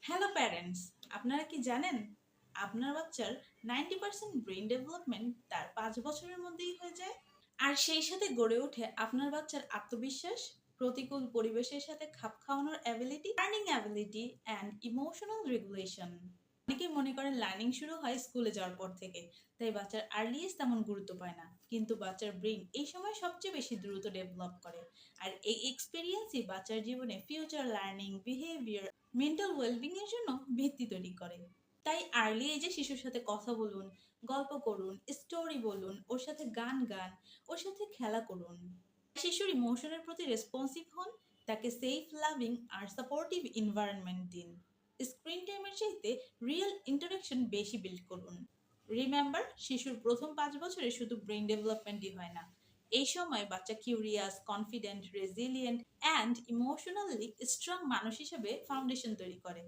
Hello parents, আপনারা কি জানেন আপনার বাচ্চার 90% ব্রেন ডেভেলপমেন্ট তার 5 বছরের মধ্যেই হয়ে যায়। আর সেই সাথে গড়ে ওঠে আপনার বাচ্চার আত্মবিশ্বাস, প্রতিকূল পরিবেশের সাথে খাপ খাওয়ানোর ability, learning ability and emotional regulation. অনেকেই মনে করেন লার্নিং শুরু হয় স্কুলে যাওয়ার পর থেকে, তাই বাচ্চার আর্লি এজ তেমন গুরুত্ব পায় না। কিন্তু বাচ্চার ব্রেন এই সময় সবচেয়ে বেশি দ্রুত ডেভেলপ করে। আর এই এক্সপেরিয়েন্সই বাচ্চার জীবনে future learning, behaviour, mental wellbeing এর জন্য ভিত্তি তৈরি করে। তাই আর্লি এজে শিশুর সাথে কথা বলুন, গল্প করুন, স্টোরি বলুন, ওর সাথে গান গান, ওর সাথে খেলা করুন। শিশুর ইমোশনের প্রতি রেসপন্সিভ হন, তাকে সেফ, লাভিং আর সাপোর্টিভ এনভায়রনমেন্ট দিন। স্ক্রিন টাইমের চাইতে রিয়েল ইন্টারাকশন বেশি বিল্ড করুন। রিমেম্বার, শিশুর প্রথম 5 বছরে শুধু ব্রেন ডেভেলপমেন্টই হয় না। এই সময় বাচ্চা curious, confident, resilient and emotionally strong মানুষ হিসেবে ফাউন্ডেশন তৈরি করে।